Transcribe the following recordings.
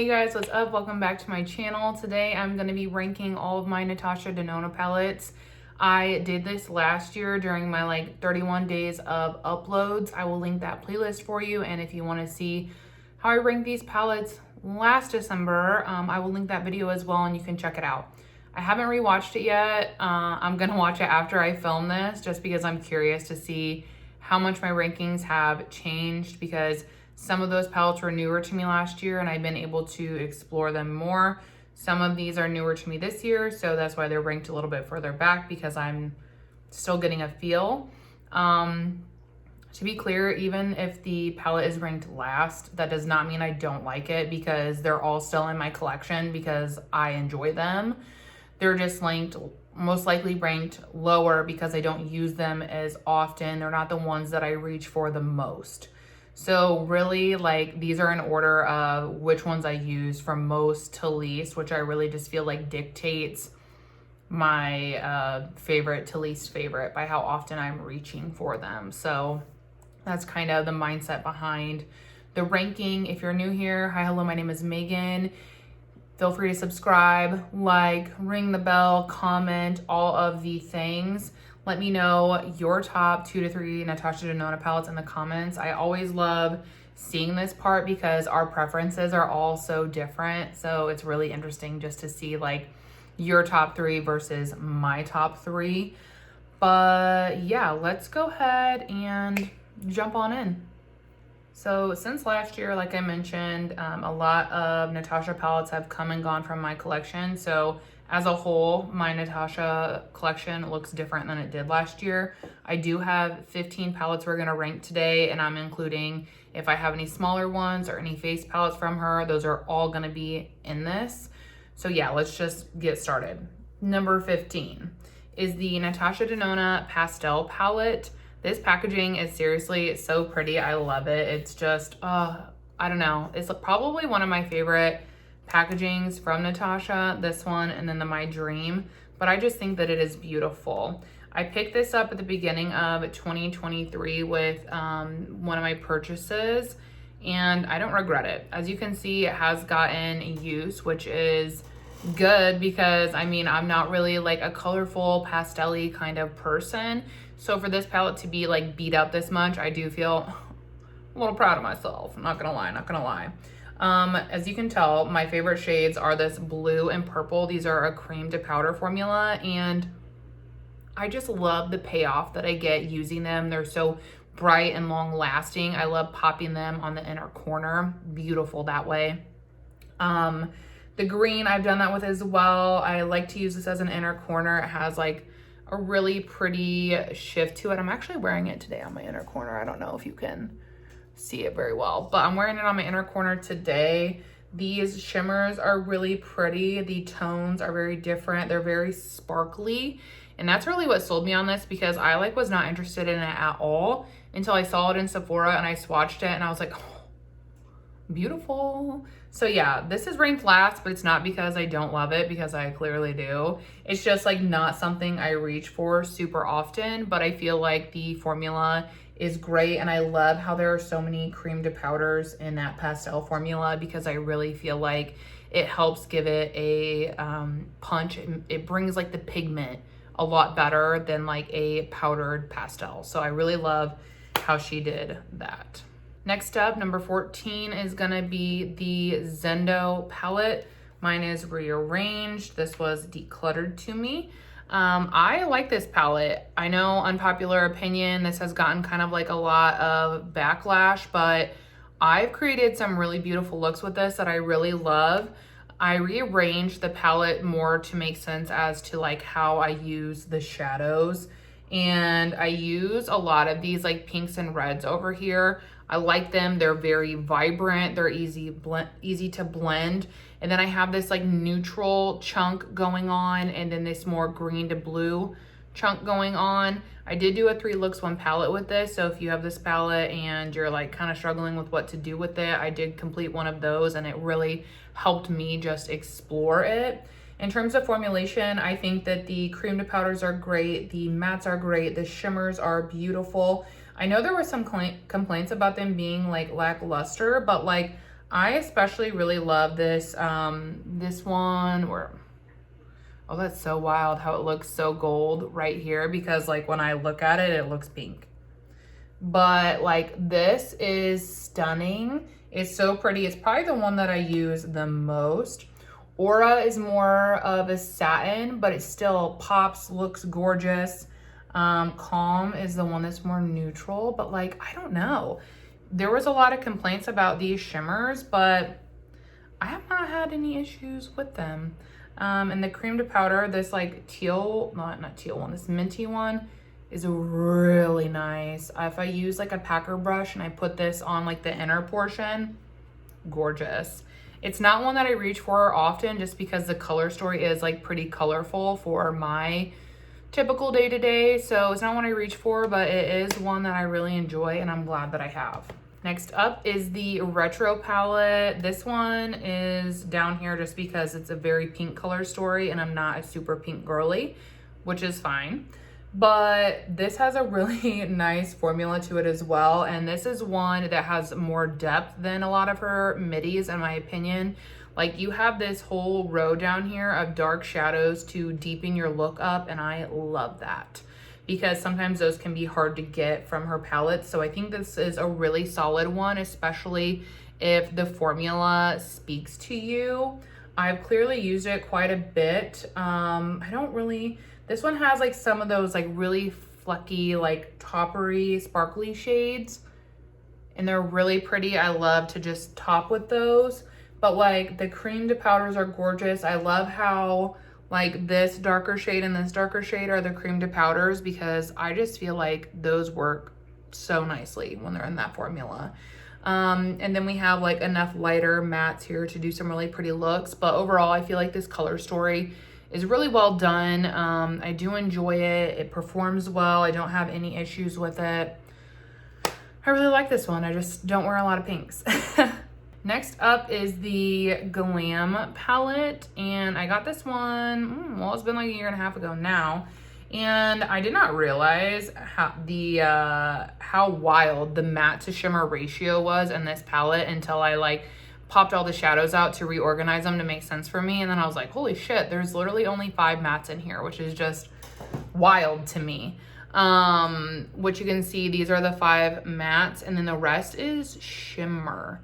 Hey guys, what's up? Welcome back to my channel. Today I'm going to be ranking all of my Natasha Denona palettes. I did this last year during my 31 days of uploads. I will link that playlist for you, and if you want to see how I ranked these palettes last December, I will link that video as well and you can check it out. I haven't rewatched it yet. I'm going to watch it after I film this just because I'm curious to see how much my rankings have changed, because some of those palettes were newer to me last year and I've been able to explore them more. Some of these are newer to me this year, so that's why they're ranked a little bit further back, because I'm still getting a feel. To be clear, even if the palette is ranked last, that does not mean I don't like it, because they're all still in my collection because I enjoy them. They're just most likely ranked lower because I don't use them as often. They're not the ones that I reach for the most. So really, these are in order of which ones I use from most to least, which I really just feel like dictates my favorite to least favorite by how often I'm reaching for them. So that's kind of the mindset behind the ranking. If you're new here, hi, hello, my name is Megan. Feel free to subscribe, ring the bell, comment, all of the things. Let me know your top 2 to 3 Natasha Denona palettes in the comments. I always love seeing this part because our preferences are all so different. So it's really interesting just to see your top 3 versus my top 3. But yeah, let's go ahead and jump on in. So since last year, like I mentioned, a lot of Natasha palettes have come and gone from my collection. So as a whole, my Natasha collection looks different than it did last year. I do have 15 palettes we're gonna rank today, and I'm including if I have any smaller ones or any face palettes from her, those are all gonna be in this. So yeah, let's just get started. Number 15 is the Natasha Denona Pastel palette. This packaging is seriously so pretty. I love it. It's just, I don't know. It's probably one of my favorite packagings from Natasha, this one and then the My Dream, but I just think that it is beautiful. I picked this up at the beginning of 2023 with one of my purchases, and I don't regret it. As you can see, it has gotten use, which is good because I'm not really a colorful pastel-y kind of person. So for this palette to be beat up this much, I do feel a little proud of myself. I'm not gonna lie. As you can tell, my favorite shades are this blue and purple. These are a cream to powder formula, and I just love the payoff that I get using them. They're so bright and long lasting. I love popping them on the inner corner. Beautiful that way. The green, I've done that with as well. I like to use this as an inner corner. It has a really pretty shift to it. I'm actually wearing it today on my inner corner. I don't know if you can see it very well, but I'm wearing it on my inner corner today. These shimmers are really pretty. The tones are very different. They're very sparkly, and that's really what sold me on this, because I was not interested in it at all until I saw it in Sephora and I swatched it and I was like, oh, beautiful. So yeah, this is ranked last, but it's not because I don't love it, because I clearly do. It's just not something I reach for super often, but I feel like the formula is great, and I love how there are so many cream to powders in that pastel formula, because I really feel like it helps give it a punch. It brings the pigment a lot better than a powdered pastel. So I really love how she did that. Next up, number 14 is gonna be the Zendo palette. Mine is Rearranged. This was decluttered to me. I like this palette. I know, unpopular opinion, this has gotten kind of a lot of backlash, but I've created some really beautiful looks with this that I really love. I rearranged the palette more to make sense as to how I use the shadows, and I use a lot of these pinks and reds over here. I like them. They're very vibrant. They're easy to blend. And then I have this neutral chunk going on, and then this more green to blue chunk going on. I did do a 3 looks 1 palette with this. So if you have this palette and you're kind of struggling with what to do with it, I did complete one of those, and it really helped me just explore it. In terms of formulation, I think that the cream to powders are great. The mattes are great. The shimmers are beautiful. I know there were some complaints about them being lackluster, but I especially really love this, this one where, oh, that's so wild how it looks so gold right here, because like when I look at it, it looks pink. But like this is stunning. It's so pretty. It's probably the one that I use the most. Aura is more of a satin, but it still pops, looks gorgeous. Calm is the one that's more neutral, but like, I don't know. There was a lot of complaints about these shimmers, but I have not had any issues with them. And the cream to powder, this like teal, not teal one, this minty one is really nice. If I use like a packer brush and I put this on like the inner portion, gorgeous. It's not one that I reach for often just because the color story is like pretty colorful for my typical day-to-day. So it's not one I reach for, but it is one that I really enjoy and I'm glad that I have. Next up is the Retro palette. This one is down here just because it's a very pink color story and I'm not a super pink girly, which is fine. But this has a really nice formula to it as well. And this is one that has more depth than a lot of her middies, in my opinion. Like you have this whole row down here of dark shadows to deepen your look up. And I love that because sometimes those can be hard to get from her palettes. So I think this is a really solid one, especially if the formula speaks to you. I've clearly used it quite a bit. This one has like some of those like really flecky, like toppery, sparkly shades. And they're really pretty. I love to just top with those. But like the cream to powders are gorgeous. I love how like this darker shade and this darker shade are the cream to powders because I just feel like those work so nicely when they're in that formula. And then we have like enough lighter mattes here to do some really pretty looks. But overall, I feel like this color story is really well done. I do enjoy it. It performs well. I don't have any issues with it. I really like this one. I just don't wear a lot of pinks. Next up is the Glam palette. And I got this one, well, it's been like a year and a half ago now. And I did not realize how wild the matte to shimmer ratio was in this palette until I like popped all the shadows out to reorganize them to make sense for me. And then I was like, holy shit, there's literally only 5 mattes in here, which is just wild to me. Which you can see, these are the 5 mattes and then the rest is shimmer.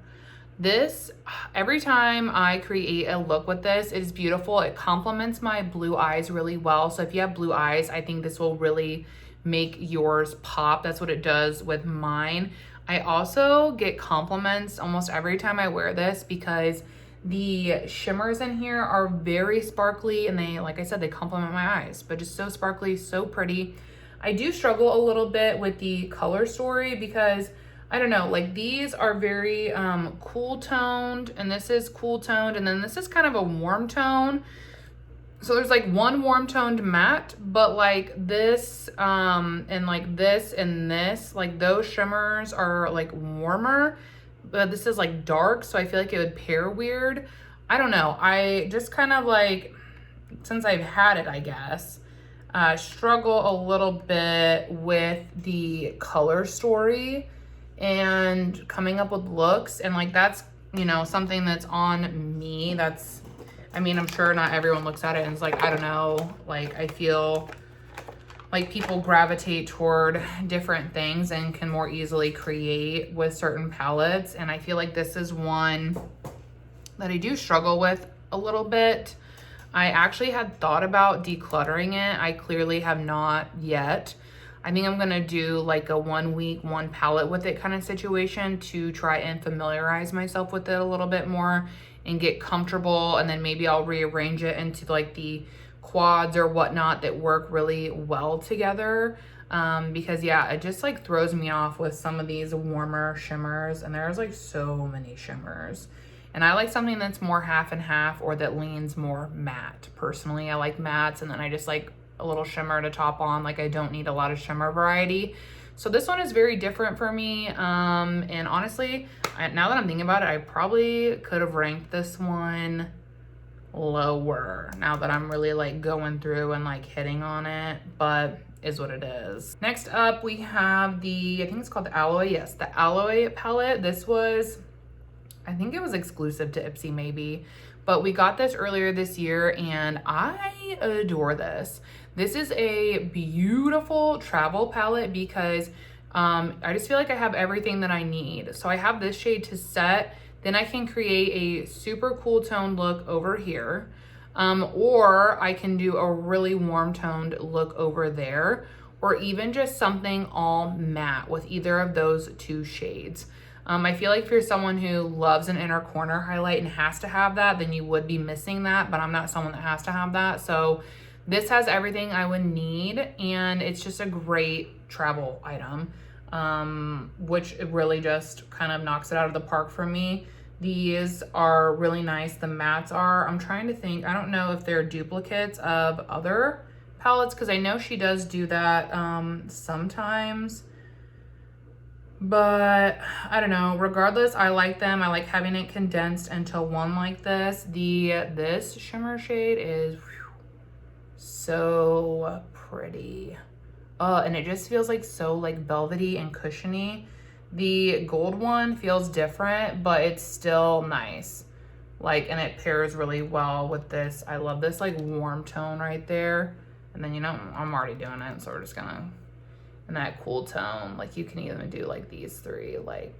This, every time I create a look with this, it is beautiful. It complements my blue eyes really well. So if you have blue eyes, I think this will really make yours pop. That's what it does with mine. I also get compliments almost every time I wear this because the shimmers in here are very sparkly and they, like I said, they complement my eyes, but just so sparkly, so pretty. I do struggle a little bit with the color story because I don't know, like these are very cool toned and this is cool toned and then this is kind of a warm tone. So there's like one warm toned matte, but like this and like this and this, like those shimmers are like warmer, but this is like dark. So I feel like it would pair weird. I don't know. I just kind of like, since I've had it, I guess, struggle a little bit with the color story and coming up with looks. And like, that's, you know, something that's on me. That's, I mean, I'm sure not everyone looks at it and it's like, I don't know, like I feel like people gravitate toward different things and can more easily create with certain palettes. And I feel like this is one that I do struggle with a little bit. I actually had thought about decluttering it. I clearly have not yet. I think I'm gonna do like a 1 week, 1 palette with it kind of situation to try and familiarize myself with it a little bit more and get comfortable, and then maybe I'll rearrange it into like the quads or whatnot that work really well together. Because yeah, it just like throws me off with some of these warmer shimmers, and there's like so many shimmers. And I like something that's more half and half or that leans more matte. Personally, I like mattes and then I just like a little shimmer to top on. Like I don't need a lot of shimmer variety. So this one is very different for me. And honestly, now that I'm thinking about it, I probably could have ranked this one lower now that I'm really like going through and like hitting on it, but is what it is. Next up, we have the, I think it's called the Alloy. Yes, the Alloy palette. This was I think it was exclusive to Ipsy maybe, but we got this earlier this year and I adore this. This is a beautiful travel palette because I just feel like I have everything that I need. So I have this shade to set, then I can create a super cool toned look over here. Or I can do a really warm toned look over there, or even just something all matte with either of those two shades. I feel like if you're someone who loves an inner corner highlight and has to have that, then you would be missing that, but I'm not someone that has to have that. So this has everything I would need, and it's just a great travel item, which it really just kind of knocks it out of the park for me. These are really nice. The mattes are, I'm trying to think, I don't know if they're duplicates of other palettes, because I know she does do that sometimes. But I don't know, regardless, I like them. I like having it condensed into one like this. This shimmer shade is so pretty. And it just feels like so like velvety and cushiony. The gold one feels different, but it's still nice. Like, and it pairs really well with this. I love this like warm tone right there. And then, you know, I'm already doing it, so we're just gonna, in that cool tone, like you can even do like these three, like,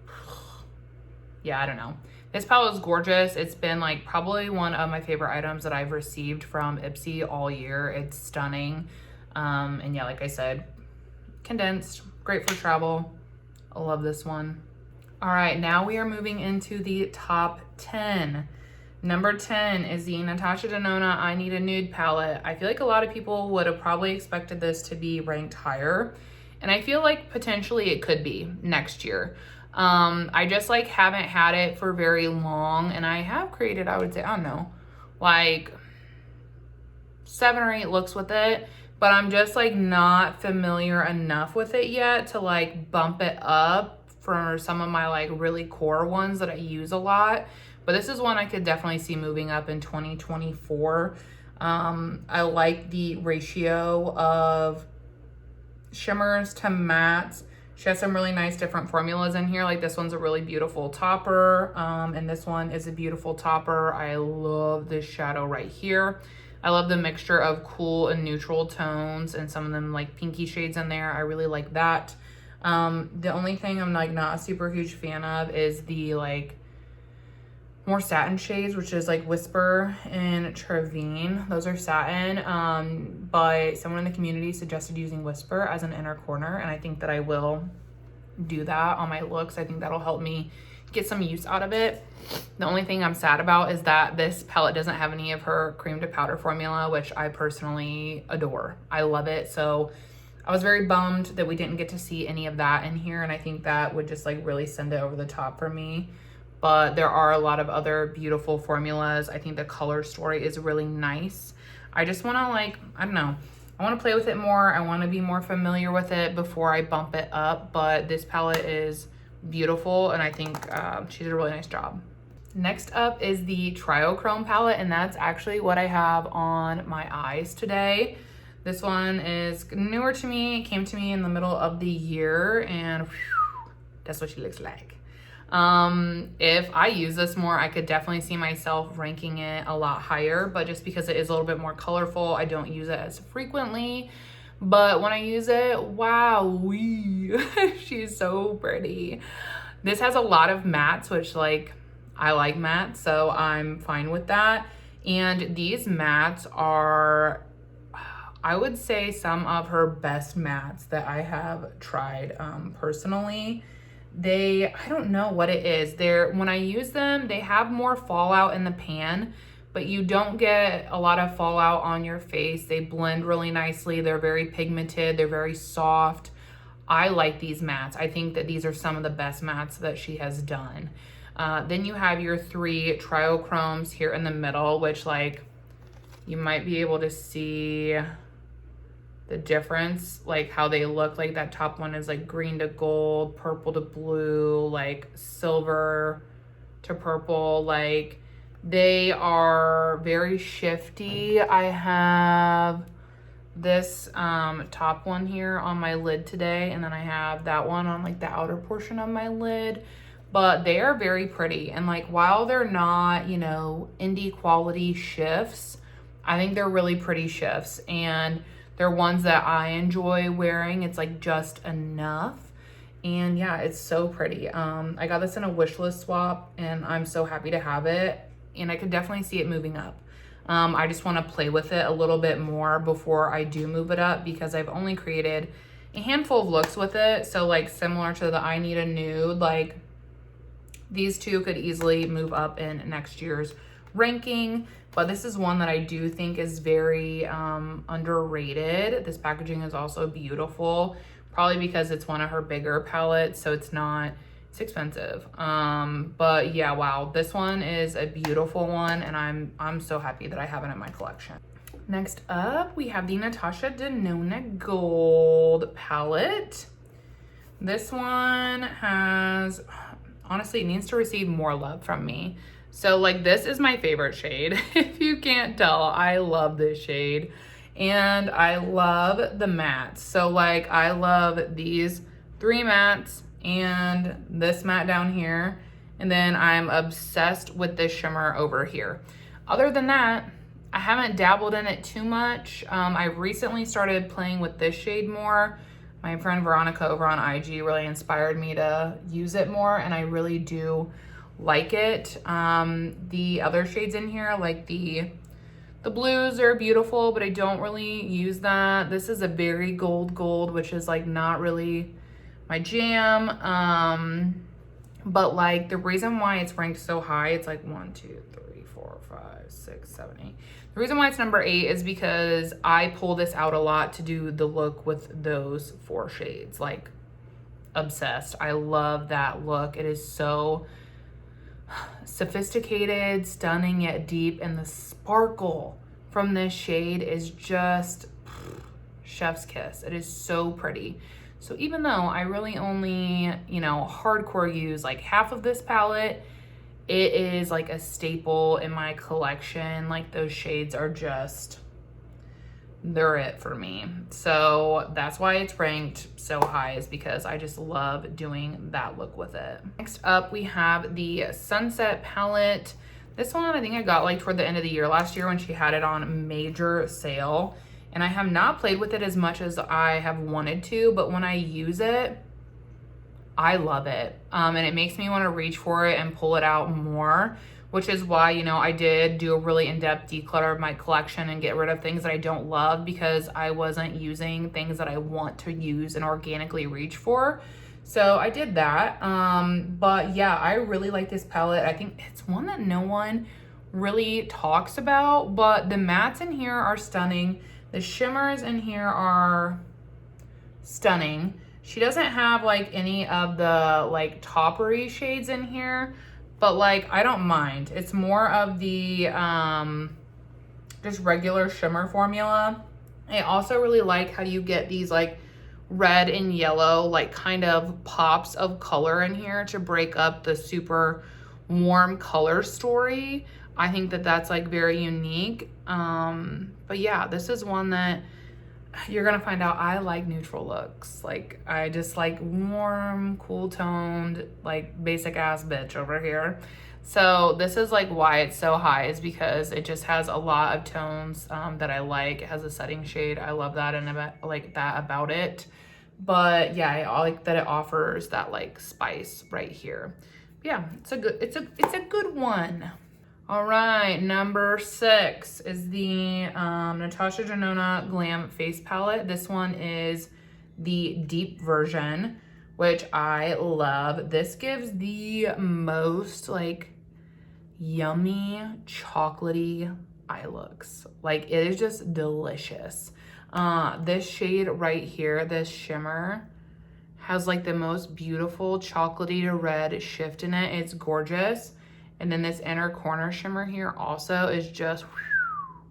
yeah, I don't know. This palette is gorgeous. It's been like probably one of my favorite items that I've received from Ipsy all year. It's stunning. And yeah, like I said, condensed, great for travel. I love this one. All right, now we are moving into the top 10. Number 10 is the Natasha Denona I Need a Nude palette. I feel like a lot of people would have probably expected this to be ranked higher. And I feel like potentially it could be next year. I just like haven't had it for very long, and I have created, I would say, I don't know, like 7 or 8 looks with it, but I'm just like not familiar enough with it yet to like bump it up for some of my like really core ones that I use a lot. But this is one I could definitely see moving up in 2024. I like the ratio of shimmers to mattes. She has some really nice different formulas in here. Like this one's a really beautiful topper, and this one is a beautiful topper. I love this shadow right here. I love the mixture of cool and neutral tones and some of them like pinky shades in there. I really like that. The only thing I'm like not a super huge fan of is the like more satin shades, which is like Whisper and Trevine. Those are satin, but someone in the community suggested using Whisper as an inner corner, and I think that I will do that on my looks. I think that'll help me get some use out of it. The only thing I'm sad about is that this palette doesn't have any of her cream to powder formula, which I personally adore. I love it. So I was very bummed that we didn't get to see any of that in here, and I think that would just like really send it over the top for me. But there are a lot of other beautiful formulas. I think the color story is really nice. I just want to like, I don't know, I want to play with it more. I want to be more familiar with it before I bump it up. But this palette is beautiful, and I think she did a really nice job. Next up is the Triochrome palette, and that's actually what I have on my eyes today. This one is newer to me. It came to me in the middle of the year, and whew, that's what she looks like. If I use this more, I could definitely see myself ranking it a lot higher, but just because it is a little bit more colorful, I don't use it as frequently. But when I use it, wow, she's so pretty. This has a lot of mattes, which like I like mattes, so I'm fine with that. And these mattes are, I would say, some of her best mattes that I have tried personally. I don't know what it is. When I use them, they have more fallout in the pan, but you don't get a lot of fallout on your face. They blend really nicely. They're very pigmented. They're very soft. I like these mattes. I think that these are some of the best mattes that she has done. Then you have your 3 Triochromes here in the middle, which like you might be able to see the difference, like how they look. Like that top one is like green to gold, purple to blue, like silver to purple. Like they are very shifty. I have this top one here on my lid today, and then I have that one on like the outer portion of my lid. but they are very pretty. And like, while they're not, you know, indie quality shifts, I think they're really pretty shifts, and they're ones that I enjoy wearing. It's like just enough. And yeah, it's so pretty. I got this in a wish list swap, and I'm so happy to have it. And I could definitely see it moving up. I just want to play with it a little bit more before I do move it up, because I've only created a handful of looks with it. So like, similar to the I Need a Nude, like these two could easily move up in next year's ranking. But this is one that I do think is very underrated. This packaging is also beautiful, probably because it's one of her bigger palettes, so it's expensive. But yeah, wow, this one is a beautiful one, and I'm so happy that I have it in my collection. Next up, we have the Natasha Denona Gold palette. This one has, honestly, it needs to receive more love from me. So like, this is my favorite shade. If you can't tell, I love this shade. And I love the mattes. So like, I love these 3 mattes and this matte down here. And then I'm obsessed with this shimmer over here. Other than that, I haven't dabbled in it too much. I recently started playing with this shade more. My friend Veronica over on IG really inspired me to use it more, and I really do like it. The other shades in here, like the blues, are beautiful, but I don't really use that. This is a very gold, which is like not really my jam. But like, the reason why it's ranked so high, it's like 1, 2, 3, 4, 5, 6, 7, 8. The reason why it's number 8 is because I pull this out a lot to do the look with those 4 shades. Like, obsessed. I love that look. It is so sophisticated, stunning, yet deep, and the sparkle from this shade is just chef's kiss. It is so pretty. So even though I really only, you know, hardcore use like half of this palette, it is like a staple in my collection. Like, those shades are just, they're it for me. So that's why it's ranked so high, is because I just love doing that look with it. Next up, we have the Sunset palette. This one I think I got like toward the end of the year last year when she had it on major sale. And I have not played with it as much as I have wanted to, but when I use it, I love it. And it makes me want to reach for it and pull it out more, which is why, you know, I did do a really in-depth declutter of my collection and get rid of things that I don't love, because I wasn't using things that I want to use and organically reach for. So I did that. But yeah, I really like this palette. I think it's one that no one really talks about, but the mattes in here are stunning. The shimmers in here are stunning. She doesn't have like any of the like toppery shades in here, but like, I don't mind. It's more of the just regular shimmer formula. I also really like how you get these like red and yellow like kind of pops of color in here to break up the super warm color story. I think that that's like very unique. But yeah, this is one that you're gonna find out I like neutral looks. Like, I just like warm, cool toned, like basic ass bitch over here. So this is like why it's so high, is because it just has a lot of tones that I like. It has a setting shade. I love that, and like that about it. But yeah, I like that it offers that like spice right here. But yeah, it's a good one. All right, number 6 is the Natasha Denona Glam Face Palette. This one is the deep version, which I love. This gives the most like yummy, chocolatey eye looks. Like, it is just delicious. This shade right here, this shimmer, has like the most beautiful chocolatey to red shift in it. It's gorgeous. And then this inner corner shimmer here also is just, whew.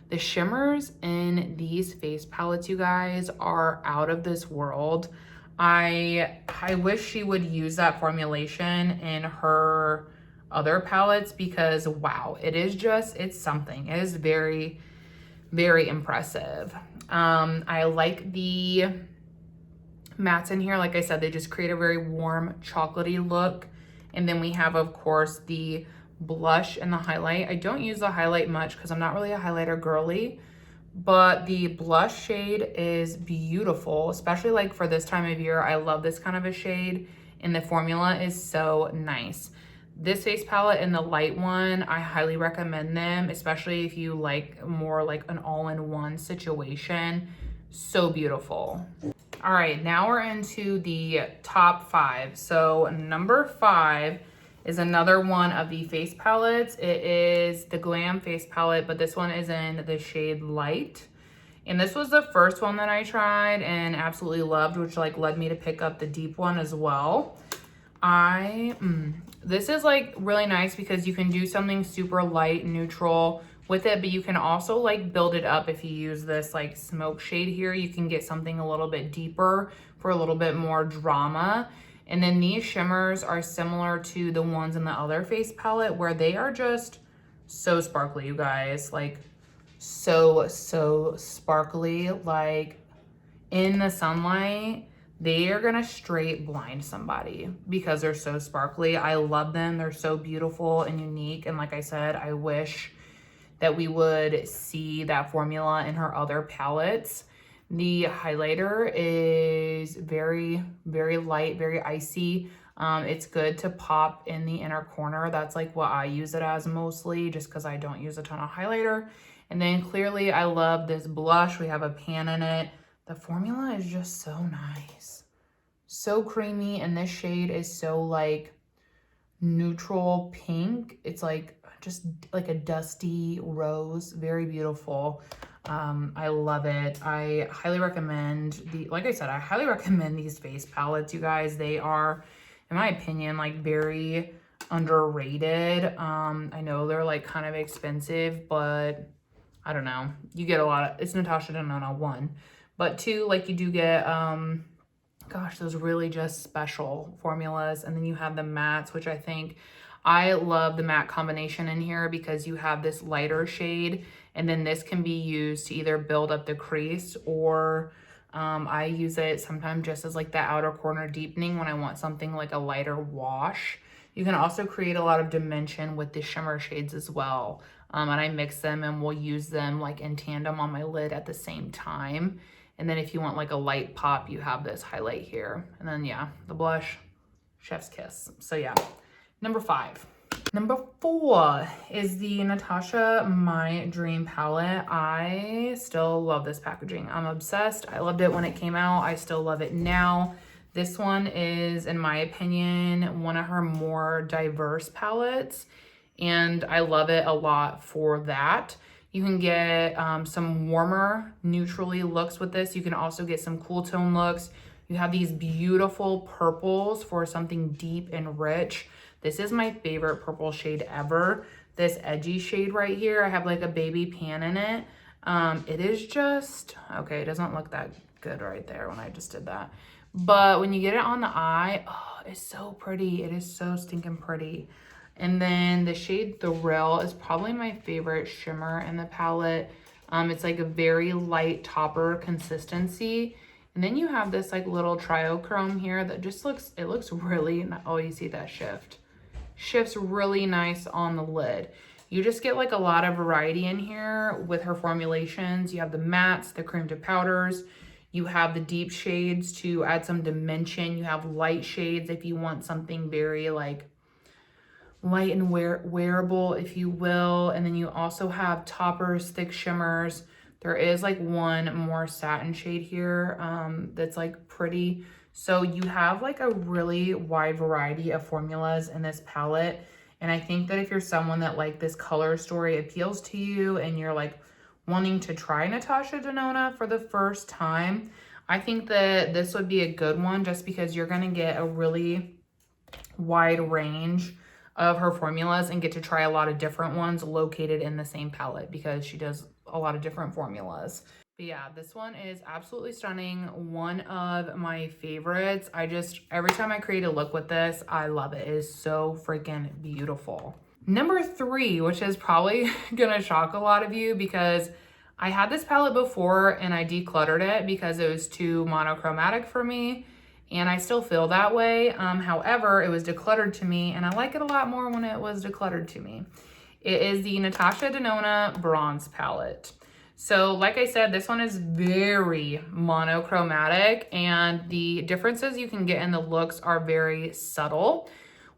The shimmers in these face palettes, you guys, are out of this world. I wish she would use that formulation in her other palettes, because wow, it is just, it's something. It is very, very impressive. I like the mattes in here. Like I said, they just create a very warm, chocolatey look. And then we have, of course, the blush and the highlight. I don't use the highlight much because I'm not really a highlighter girly, but the blush shade is beautiful, especially like for this time of year. I love this kind of a shade, and the formula is so nice. This face palette and the light one, I highly recommend them, especially if you like more like an all-in-one situation. So beautiful. All right, now we're into the top 5. So number 5 is another one of the face palettes. It is the Glam face palette, but this one is in the shade Light. And this was the first one that I tried and absolutely loved, which like led me to pick up the deep one as well. This is like really nice because you can do something super light, neutral with it, but you can also like build it up. If you use this like smoke shade here, you can get something a little bit deeper for a little bit more drama. And then these shimmers are similar to the ones in the other face palette where they are just so sparkly, you guys. Like so sparkly. Like in the sunlight, they are gonna straight blind somebody because they're so sparkly. I love them. They're so beautiful and unique. And like I said, I wish that we would see that formula in her other palettes. The highlighter is very, very light, very icy. It's good to pop in the inner corner. That's like what I use it as mostly, just because I don't use a ton of highlighter. And then clearly I love this blush. We have a pan in it. The formula is just so nice. So creamy, and this shade is so like neutral pink. It's like just like a dusty rose. Very beautiful. I love it. I highly recommend like I said, I highly recommend these face palettes, you guys. They are, in my opinion, like very underrated. I know they're like kind of expensive, but I don't know. You get a lot of, it's Natasha Denona, 1. But 2, like you do get, gosh, those really just special formulas. And then you have the mattes, which I love the matte combination in here because you have this lighter shade, and then this can be used to either build up the crease or I use it sometimes just as like the outer corner deepening when I want something like a lighter wash. You can also create a lot of dimension with the shimmer shades as well. And I mix them and will use them like in tandem on my lid at the same time. And then if you want like a light pop, you have this highlight here. And then yeah, the blush, chef's kiss. So yeah, number 5. Number 4 is the Natasha My Dream palette. I still love this packaging. I'm obsessed. I loved it when it came out. I still love it now. This one is, in my opinion, one of her more diverse palettes, and I love it a lot for that. You can get some warmer, neutrally looks with this. You can also get some cool tone looks. You have these beautiful purples for something deep and rich. This is my favorite purple shade ever. This edgy shade right here, I have like a baby pan in it. It is just, okay, it doesn't look that good right there when I just did that. But when you get it on the eye, oh, it's so pretty. It is so stinking pretty. And then the shade Thrill is probably my favorite shimmer in the palette. It's like a very light topper consistency. And then you have this like little Triochrome here that just looks, it looks really, oh, you see that shift. Shifts really nice on the lid. You just get like a lot of variety in here with her formulations. You have the mattes, the cream to powders. You have the deep shades to add some dimension. You have light shades if you want something very like light and wearable, if you will. And then you also have toppers, thick shimmers. There is like one more satin shade here that's like pretty. So you have like a really wide variety of formulas in this palette. And I think that if you're someone that like this color story appeals to you and you're like wanting to try Natasha Denona for the first time, I think that this would be a good one just because you're going to get a really wide range of her formulas and get to try a lot of different ones located in the same palette because she does a lot of different formulas. But yeah, this one is absolutely stunning. One of my favorites. Every time I create a look with this, I love it. It is so freaking beautiful. Number 3, which is probably gonna shock a lot of you because I had this palette before and I decluttered it because it was too monochromatic for me. and I still feel that way. However, it was decluttered to me, and I like it a lot more when it was decluttered to me. It is the Natasha Denona Bronze Palette. So like I said, this one is very monochromatic, and the differences you can get in the looks are very subtle,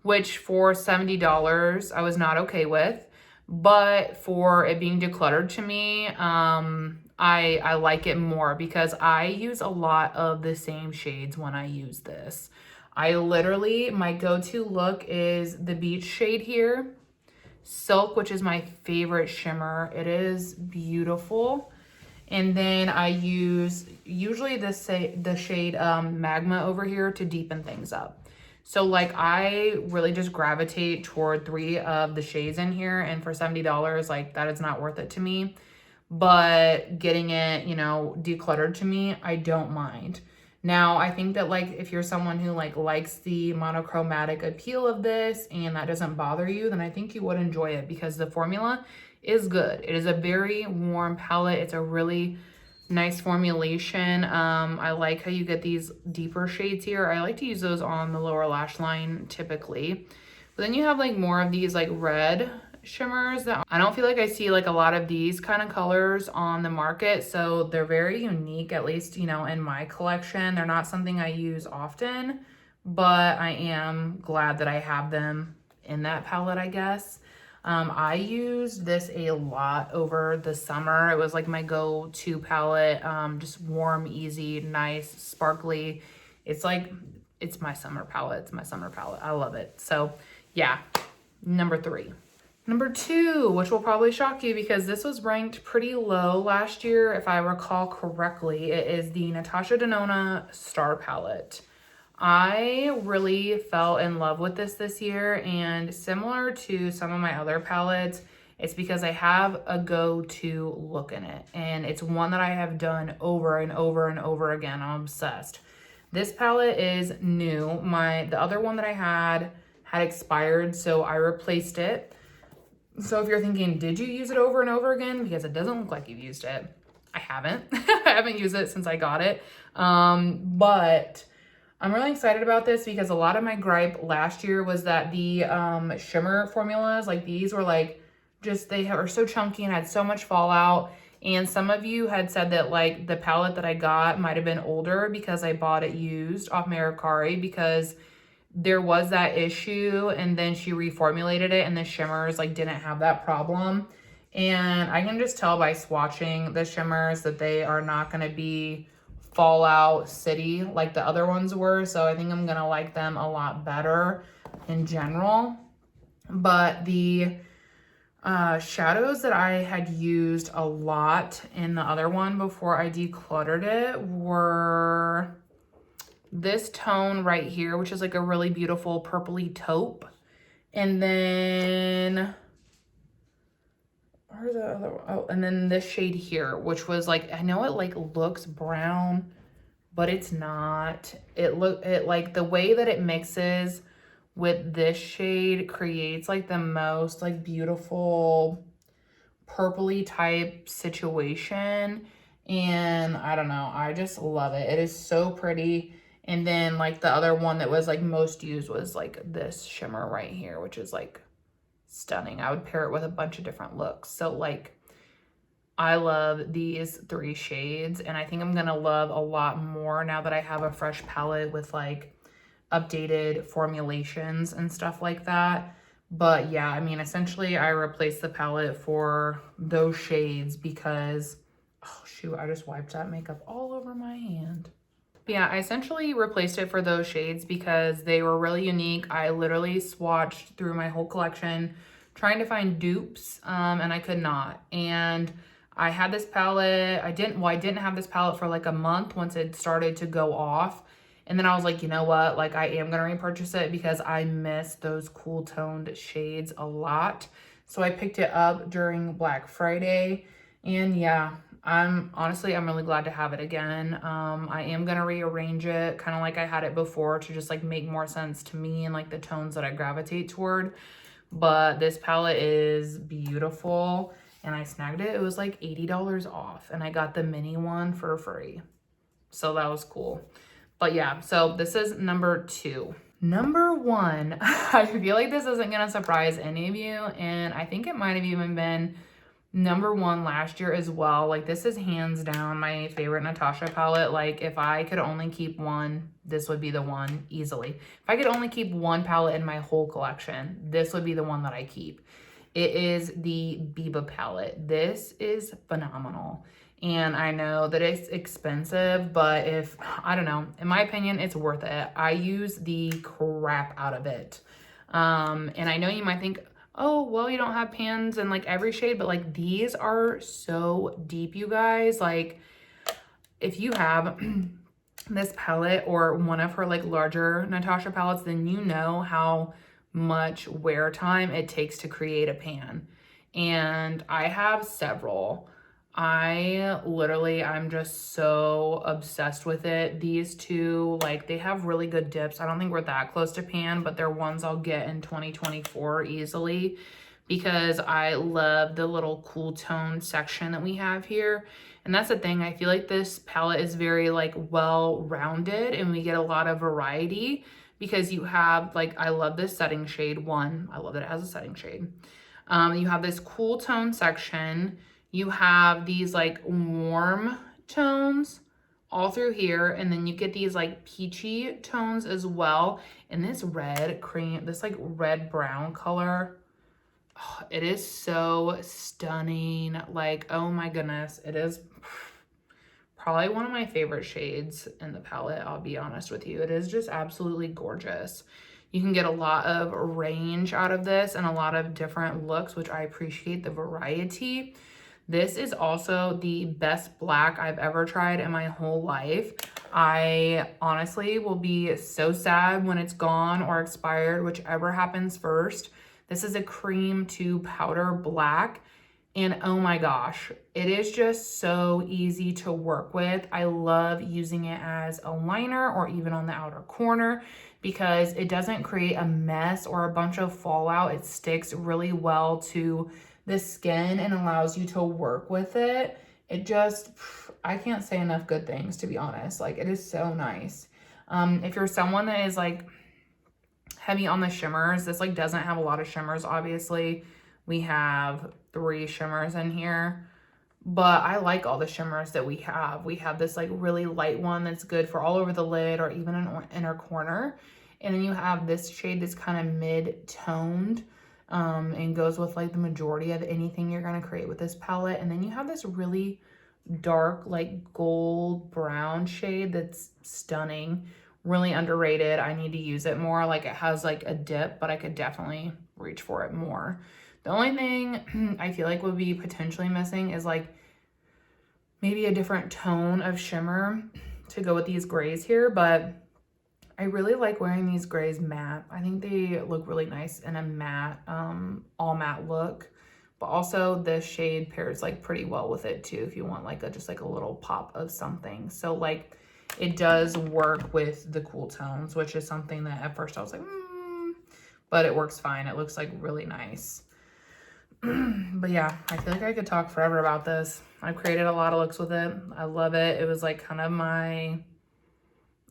which for $70, I was not okay with. But for it being decluttered to me, I like it more because I use a lot of the same shades when I use this. I literally, my go-to look is the beach shade here. Silk, which is my favorite shimmer. It is beautiful. And then I use usually the shade Magma over here to deepen things up. So like I really just gravitate toward 3 of the shades in here, and for $70, like that is not worth it to me. But getting it, you know, decluttered to me, I don't mind. Now, I think that like if you're someone who like likes the monochromatic appeal of this and that doesn't bother you, then I think you would enjoy it because the formula is good. It is a very warm palette. It's a really nice formulation. I like how you get these deeper shades here. I like to use those on the lower lash line typically. But then you have like more of these like red shimmers that I don't feel like I see like a lot of these kind of colors on the market. So they're very unique, at least, you know, in my collection. They're not something I use often, but I am glad that I have them in that palette, I guess. I used this a lot over the summer. It was like my go-to palette. Just warm, easy, nice, sparkly. It's like, it's my summer palette. It's my summer palette. I love it. So yeah, number 3. Number 2, which will probably shock you because this was ranked pretty low last year, if I recall correctly. It is the Natasha Denona Star Palette. I really fell in love with this year, and similar to some of my other palettes, it's because I have a go-to look in it, and it's one that I have done over and over and over again. I'm obsessed. This palette is new. The other one that I had expired, so I replaced it. So if you're thinking, did you use it over and over again? Because it doesn't look like you've used it. I haven't. I haven't used it since I got it. But I'm really excited about this because a lot of my gripe last year was that the shimmer formulas, like these, were like, they are so chunky and had so much fallout. And some of you had said that like the palette that I got might have been older because I bought it used off Mercari, because there was that issue and then she reformulated it and the shimmers like didn't have that problem. And I can just tell by swatching the shimmers that they are not going to be Fallout City like the other ones were. So I think I'm going to like them a lot better in general. But the shadows that I had used a lot in the other one before I decluttered it were this tone right here, which is like a really beautiful purpley taupe. And then, where's the other one? Oh, and then this shade here, which was like, I know it like looks brown, but it's not. It like the way that it mixes with this shade creates like the most like beautiful purpley type situation. And I don't know, I just love it. It is so pretty. And then like the other one that was like most used was like this shimmer right here, which is like stunning. I would pair it with a bunch of different looks. So like I love these 3 shades, and I think I'm gonna love a lot more now that I have a fresh palette with like updated formulations and stuff like that. But yeah, I mean, essentially I replaced the palette for those shades because, oh shoot, I just wiped that makeup all over my hand. Yeah, I essentially replaced it for those shades because they were really unique. I literally swatched through my whole collection trying to find dupes, and I could not. And I had this palette, I didn't have this palette for like a month once it started to go off. And then I was like, you know what? Like I am gonna repurchase it because I miss those cool toned shades a lot. So I picked it up during Black Friday, and yeah, I'm really glad to have it again. I am gonna rearrange it kind of like I had it before to just like make more sense to me and like the tones that I gravitate toward. But this palette is beautiful, and I snagged it. It was like $80 off, and I got the mini one for free. So that was cool. But yeah, so this is number 2. Number 1, I feel like this isn't gonna surprise any of you, and I think it might have even been number 1 last year as well. Like, this is hands down my favorite Natasha palette. Like, if I could only keep one, this would be the one easily. If I could only keep one palette in my whole collection, this would be the one that I keep. It is the Biba palette. This is phenomenal. And I know that it's expensive, but I don't know, in my opinion, it's worth it. I use the crap out of it. And I know you might think, oh, well, you don't have pans in like every shade, but like these are so deep, you guys. Like, if you have this palette or one of her like larger Natasha palettes, then you know how much wear time it takes to create a pan. And I have several. I'm just so obsessed with it. These two, like, they have really good dips. I don't think we're that close to pan, but they're ones I'll get in 2024 easily because I love the little cool tone section that we have here. And that's the thing, I feel like this palette is very like well-rounded and we get a lot of variety because you have, like, I love this setting shade 1. I love that it has a setting shade. You have this cool tone section. You have these like warm tones all through here. And then you get these like peachy tones as well. And this red cream, this like red brown color, oh, it is so stunning. Like, oh my goodness, it is probably one of my favorite shades in the palette, I'll be honest with you. It is just absolutely gorgeous. You can get a lot of range out of this and a lot of different looks, which I appreciate the variety. This is also the best black I've ever tried in my whole life. I honestly will be so sad when it's gone or expired, whichever happens first. This is a cream to powder black. And oh my gosh, it is just so easy to work with. I love using it as a liner or even on the outer corner because it doesn't create a mess or a bunch of fallout. It sticks really well to the skin and allows you to work with it. It just, I can't say enough good things, to be honest. Like, it is so nice. If you're someone that is like heavy on the shimmers, this like doesn't have a lot of shimmers, obviously. We have 3 shimmers in here, but I like all the shimmers that we have. We have this like really light one that's good for all over the lid or even an inner corner. And then you have this shade that's kind of mid-toned and goes with like the majority of anything you're going to create with this palette. And then you have this really dark like gold brown shade that's stunning, really underrated. I need to use it more. Like, it has like a dip, but I could definitely reach for it more. The only thing I feel like would be potentially missing is like maybe a different tone of shimmer to go with these grays here, but I really like wearing these grays matte. I think they look really nice in a matte, all matte look, but also this shade pairs like pretty well with it too if you want like just like a little pop of something. So like it does work with the cool tones, which is something that at first I was like, but it works fine. It looks like really nice. But yeah, I feel like I could talk forever about this. I've created a lot of looks with it. I love it. It was like kind of my,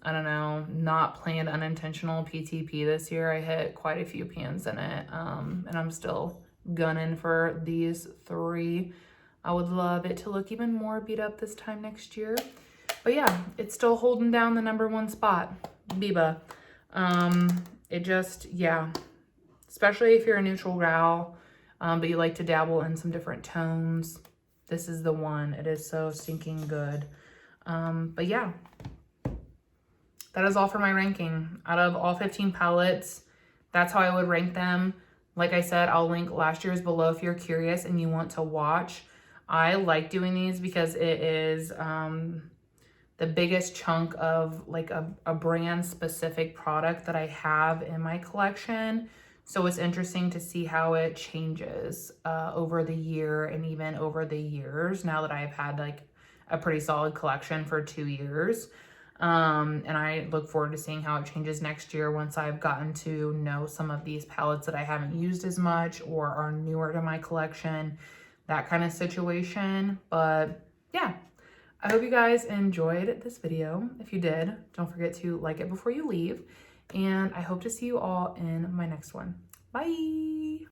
I don't know, not planned unintentional PTP this year. I hit quite a few pans in it, and I'm still gunning for these 3. I would love it to look even more beat up this time next year. But yeah, it's still holding down the #1 spot, Biba. It just, yeah, especially if you're a neutral gal, but you like to dabble in some different tones, this is the one. It is so stinking good. But yeah, that is all for my ranking. Out of all 15 palettes, that's how I would rank them. Like I said, I'll link last year's below if you're curious and you want to watch. I like doing these because it is the biggest chunk of like a brand specific product that I have in my collection. So it's interesting to see how it changes over the year and even over the years now that I've had like a pretty solid collection for 2 years. And I look forward to seeing how it changes next year once I've gotten to know some of these palettes that I haven't used as much or are newer to my collection, that kind of situation. But yeah, I hope you guys enjoyed this video. If you did, don't forget to like it before you leave. And I hope to see you all in my next one. Bye.